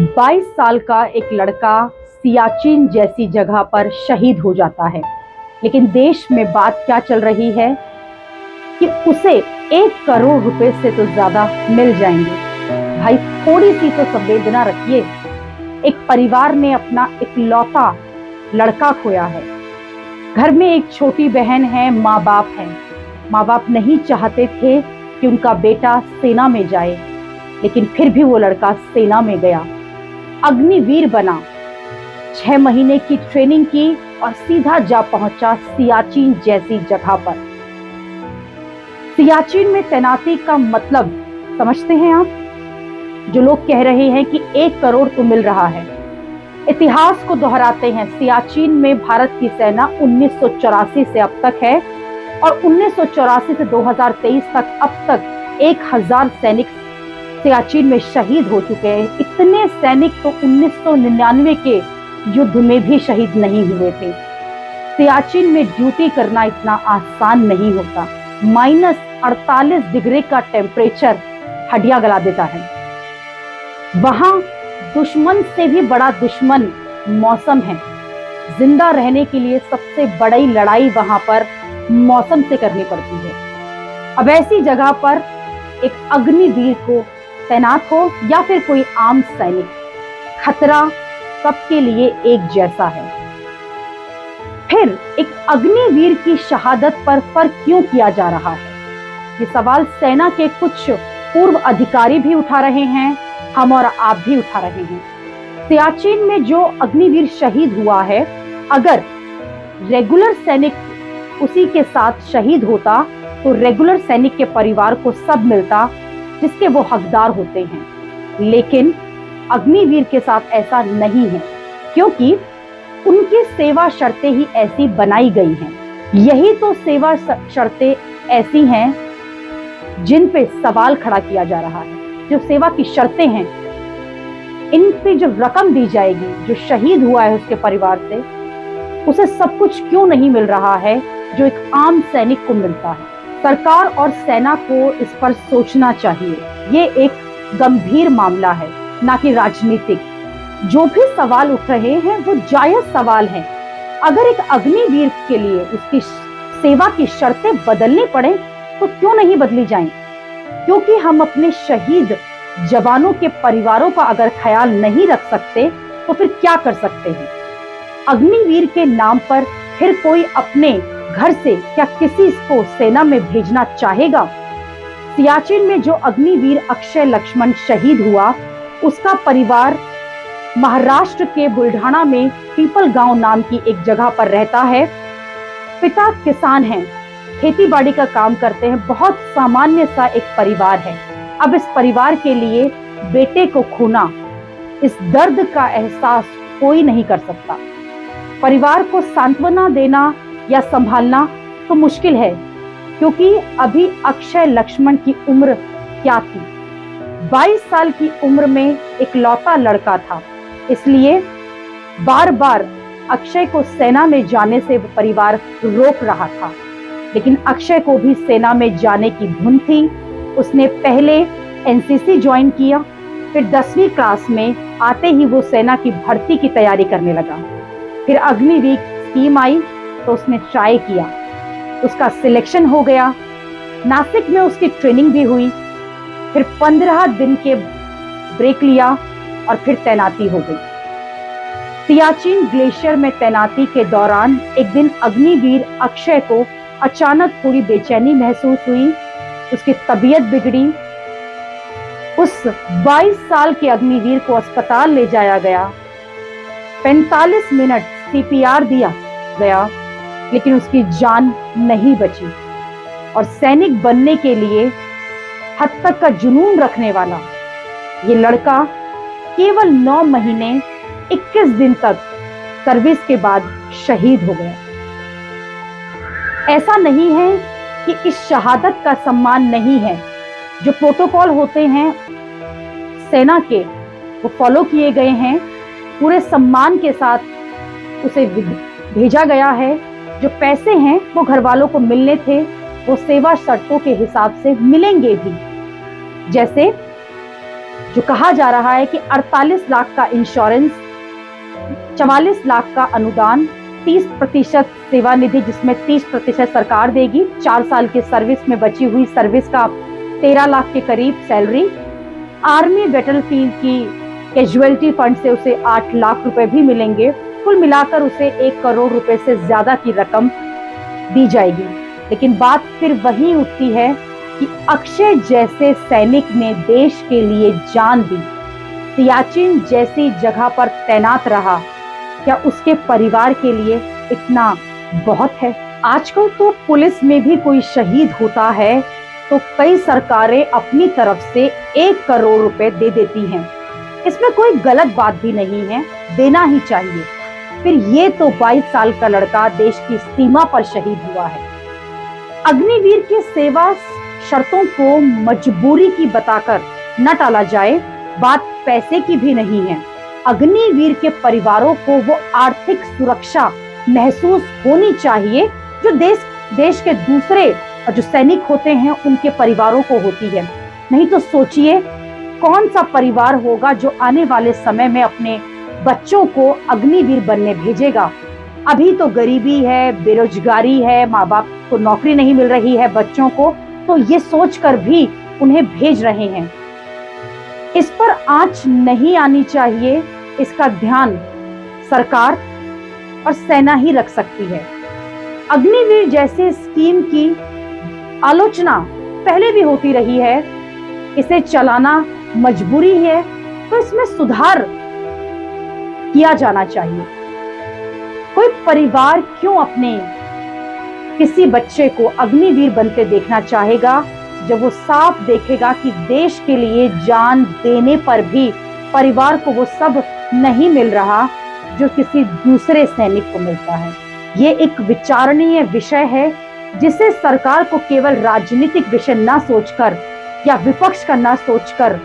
22 साल का एक लड़का सियाचिन जैसी जगह पर शहीद हो जाता है। लेकिन देश में बात क्या चल रही है कि उसे 1 करोड़ रुपए से तो ज्यादा मिल जाएंगे। भाई थोड़ी सी तो संवेदना रखिए। एक परिवार ने अपना इकलौता लड़का खोया है। घर में एक छोटी बहन है, माँ बाप है। माँ बाप नहीं चाहते थे कि उनका बेटा सेना में जाए, लेकिन फिर भी वो लड़का सेना में गया, अग्निवीर बना, 6 महीने की ट्रेनिंग की और सीधा जा पहुंचा सियाचिन जैसी जगह पर। सियाचिन में तैनाती का मतलब समझते हैं आप? जो लोग कह रहे हैं कि 1 करोड़ तो मिल रहा है, इतिहास को दोहराते हैं। सियाचिन में भारत की सेना 1984 से अब तक है और 1984 से 2023 तक अब तक 1000 सैनिक सियाचिन में शहीद हो चुके हैं। इतने सैनिक तो 1999 के युद्ध में भी शहीद नहीं हुए थे। सियाचिन में ड्यूटी करना इतना आसान नहीं होता। -48 डिग्री का टेम्परेचर हड्डियां गला देता है। वहां दुश्मन से भी बड़ा दुश्मन मौसम है। जिंदा रहने के लिए सबसे बड़ी लड़ाई वहां पर मौसम से करनी पड़ती है। अब ऐसी जगह पर एक अग्निवीर को तैनात हो या फिर कोई आम सैनिक, खतरा सबके लिए एक जैसा है। फिर एक अग्निवीर की शहादत पर फर्क क्यों किया जा रहा है? ये सवाल सेना के कुछ पूर्व अधिकारी भी उठा रहे हैं, हम और आप भी उठा रहे हैं। सियाचिन में जो अग्निवीर शहीद हुआ है, अगर रेगुलर सैनिक उसी के साथ शहीद होता तो रेगुलर सैनिक के परिवार को सब मिलता जिसके वो हकदार होते हैं। लेकिन अग्निवीर के साथ ऐसा नहीं है, क्योंकि उनकी सेवा शर्तें ही ऐसी बनाई गई हैं। यही तो सेवा शर्तें ऐसी हैं जिन पे सवाल खड़ा किया जा रहा है। जो सेवा की शर्तें हैं, इन पे जो रकम दी जाएगी, जो शहीद हुआ है उसके परिवार से, उसे सब कुछ क्यों नहीं मिल रहा है जो एक आम सैनिक को मिलता है? सरकार और सेना को इस पर सोचना चाहिए। ये एक गंभीर मामला है, ना कि राजनीतिक। जो भी सवाल उठ रहे हैं वो जायज सवाल हैं। अगर एक अग्निवीर के लिए उसकी सेवा की शर्तें बदलनी पड़े तो क्यों नहीं बदली जाएं? क्योंकि हम अपने शहीद जवानों के परिवारों का अगर ख्याल नहीं रख सकते तो फिर क्या कर सकते हैं? अग्निवीर के नाम पर फिर कोई अपने घर से क्या किसी को सेना में भेजना चाहेगा? सियाचिन में जो अग्निवीर अक्षय लक्ष्मण शहीद हुआ, उसका परिवार महाराष्ट्र के बुल्ढाना में पीपल गांव नाम की एक जगह पर रहता है। पिता किसान हैं, खेती बाड़ी का काम करते हैं। बहुत सामान्य सा एक परिवार है। अब इस परिवार के लिए बेटे को खोना, इस दर्द का एहसास कोई नहीं कर सकता। परिवार को सांत्वना देना या संभालना तो मुश्किल है, क्योंकि अभी अक्षय लक्ष्मण की उम्र क्या थी? 22 साल की उम्र में इकलौता लड़का था। इसलिए बार बार अक्षय को सेना में जाने से परिवार रोक रहा था। लेकिन अक्षय को भी सेना में जाने की धुन थी। उसने पहले एनसीसी ज्वाइन किया, फिर 10वीं क्लास में आते ही वो सेना की भर्ती की तैयारी करने लगा। फिर अग्निवीर स्कीम आई तो उसने ट्राई किया, उसका सिलेक्शन हो गया। नासिक में उसकी ट्रेनिंग भी हुई। फिर 15 दिन के ब्रेक लिया और फिर तैनाती हो गई। सियाचिन ग्लेशियर में तैनाती के दौरान एक दिन अग्निवीर अक्षय को अचानक थोड़ी बेचैनी महसूस हुई। उसकी तबीयत बिगड़ी। उस 22 साल के अग्निवीर को अस्पताल ले जाया गया। 45 मिनट सीपीआर दिया गया, लेकिन उसकी जान नहीं बची। और सैनिक बनने के लिए हद तक का जुनून रखने वाला ये लड़का केवल 9 महीने 21 दिन तक सर्विस के बाद शहीद हो गया। ऐसा नहीं है कि इस शहादत का सम्मान नहीं है। जो प्रोटोकॉल होते हैं सेना के, वो फॉलो किए गए हैं। पूरे सम्मान के साथ उसे भेजा गया है। जो पैसे हैं वो घर वालों को मिलने थे, वो सेवा शर्तों के हिसाब से मिलेंगे भी। जैसे जो कहा जा रहा है कि 48 लाख का इंश्योरेंस, 44 लाख का अनुदान, 30% सेवा निधि जिसमें 30% सरकार देगी, 4 साल के सर्विस में बची हुई सर्विस का 13 लाख के करीब सैलरी, आर्मी बैटलफील्ड की कैजुअलिटी फंड से उसे 8 लाख रुपए भी मिलेंगे। कुल मिलाकर उसे 1 करोड़ रुपए से ज्यादा की रकम दी जाएगी। लेकिन बात फिर वही उठती है कि अक्षय जैसे सैनिक ने देश के लिए जान दी, सियाचिन जैसी जगह पर तैनात रहा, क्या उसके परिवार के लिए इतना बहुत है? आजकल तो पुलिस में भी कोई शहीद होता है तो कई सरकारें अपनी तरफ से 1 करोड़ रुपए दे देती हैं। इसमें कोई गलत बात भी नहीं है, देना ही चाहिए। फिर ये तो 22 साल का लड़का देश की सीमा पर शहीद हुआ है। अग्निवीर की सेवा शर्तों को मजबूरी की बताकर न टाला जाए। बात पैसे की भी नहीं है। अग्निवीर के परिवारों को वो आर्थिक सुरक्षा महसूस होनी चाहिए जो देश के दूसरे जो सैनिक होते हैं उनके परिवारों को होती है। नहीं तो सोचिए कौन सा परिवार होगा जो आने वाले समय में अपने बच्चों को अग्निवीर बनने भेजेगा। अभी तो गरीबी है, बेरोजगारी है, माँ बाप को नौकरी नहीं मिल रही है बच्चों को, तो ये सोचकर भी उन्हें भेज रहे हैं। इस पर आंच नहीं आनी चाहिए, इसका ध्यान सरकार और सेना ही रख सकती है। अग्निवीर जैसे स्कीम की आलोचना पहले भी होती रही है, इसे चलाना मजबूरी है तो इसमें सुधार किया जाना चाहिए। कोई परिवार क्यों अपने किसी बच्चे को अग्निवीर बनते देखना चाहेगा जब वो साफ देखेगा कि देश के लिए जान देने पर भी परिवार को वो सब नहीं मिल रहा जो किसी दूसरे सैनिक को मिलता है। ये एक विचारणीय विषय है जिसे सरकार को केवल राजनीतिक विषय ना सोचकर या विपक्ष का ना सोचकर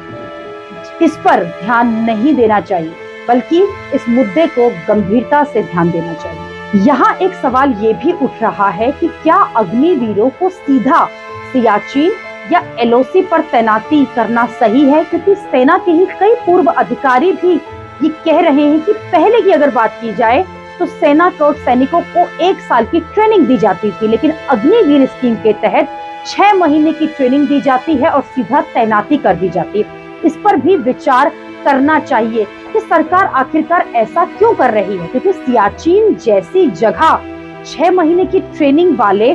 इस पर ध्यान नहीं देना चाहिए, बल्कि इस मुद्दे को गंभीरता से ध्यान देना चाहिए। यहाँ एक सवाल ये भी उठ रहा है कि क्या अग्निवीरों को सीधा सियाचिन या एलओसी पर तैनाती करना सही है, क्योंकि सेना के ही कई पूर्व अधिकारी भी ये कह रहे हैं कि पहले की अगर बात की जाए तो सेना को सैनिकों को 1 साल की ट्रेनिंग दी जाती थी, लेकिन अग्निवीर स्कीम के तहत 6 महीने की ट्रेनिंग दी जाती है और सीधा तैनाती कर दी जाती है। इस पर भी विचार करना चाहिए कि सरकार आखिरकार ऐसा क्यों कर रही है, क्योंकि सियाचिन जैसी जगह 6 महीने की ट्रेनिंग वाले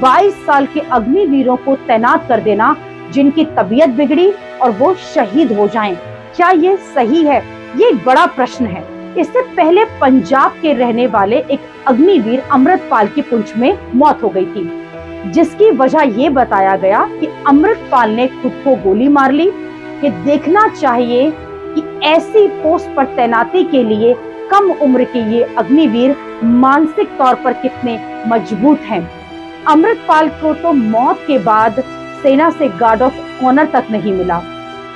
22 साल के अग्निवीरों को तैनात कर देना जिनकी तबीयत बिगड़ी और वो शहीद हो जाएं, क्या ये सही है? ये एक बड़ा प्रश्न है। इससे पहले पंजाब के रहने वाले एक अग्निवीर अमृतपाल की पुंछ में मौत हो गई थी, जिसकी वजह ये बताया गया कि अमृतपाल ने खुद को गोली मार ली। ये देखना चाहिए कि ऐसी पोस्ट पर तैनाती के लिए कम उम्र के ये अग्निवीर मानसिक तौर पर कितने मजबूत हैं। अमृतपाल को तो मौत के बाद सेना से गार्ड ऑफ ऑनर तक नहीं मिला।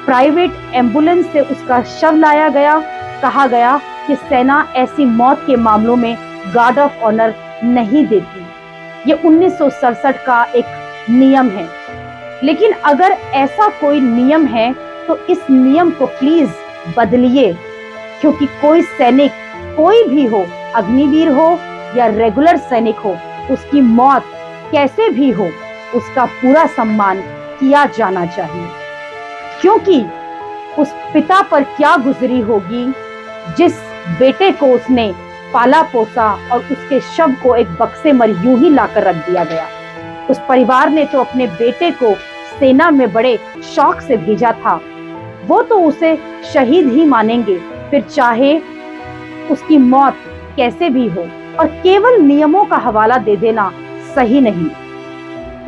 प्राइवेट एम्बुलेंस से उसका शव लाया गया। कहा गया कि सेना ऐसी मौत के मामलों में गार्ड ऑफ ऑनर नहीं देती। ये 1967 का एक नियम है। लेकिन अगर ऐसा कोई नियम है तो इस नियम को प्लीज बदलिए, क्योंकि कोई सैनिक कोई भी हो, अग्निवीर हो या रेगुलर सैनिक हो, उसकी मौत कैसे भी हो उसका पूरा सम्मान किया जाना चाहिए। क्योंकि उस पिता पर क्या गुजरी होगी जिस बेटे को उसने पाला पोसा और उसके शव को एक बक्से में यूं ही लाकर रख दिया गया। उस परिवार ने तो अपने बेटे को सेना में बड़े शौक से भेजा था, वो तो उसे शहीद ही मानेंगे, फिर चाहे उसकी मौत कैसे भी हो। और केवल नियमों का हवाला दे देना सही नहीं।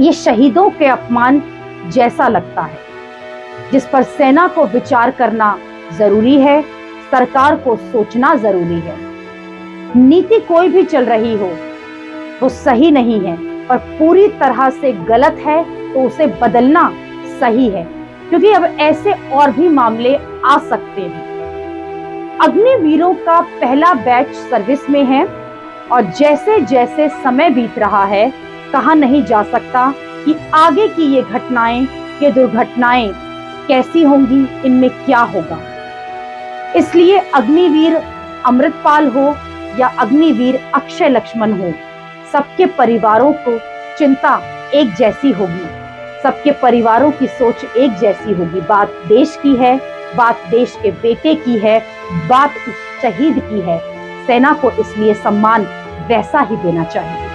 ये शहीदों के अपमान जैसा लगता है, जिस पर सेना को विचार करना जरूरी है, सरकार को सोचना जरूरी है। नीति कोई भी चल रही हो वो सही नहीं है और पूरी तरह से गलत है तो उसे बदलना सही है, क्योंकि अब ऐसे और भी मामले आ सकते हैं। अग्निवीरों का पहला बैच सर्विस में है और जैसे जैसे समय बीत रहा है कहा नहीं जा सकता कि आगे की ये घटनाएं, ये दुर्घटनाएं कैसी होंगी, इनमें क्या होगा। इसलिए अग्निवीर अमृतपाल हो या अग्निवीर अक्षय लक्ष्मण हो, सबके परिवारों को चिंता एक जैसी होगी, सबके परिवारों की सोच एक जैसी होगी। बात देश की है, बात देश के बेटे की है, बात उस शहीद की है। सेना को इसलिए सम्मान वैसा ही देना चाहिए।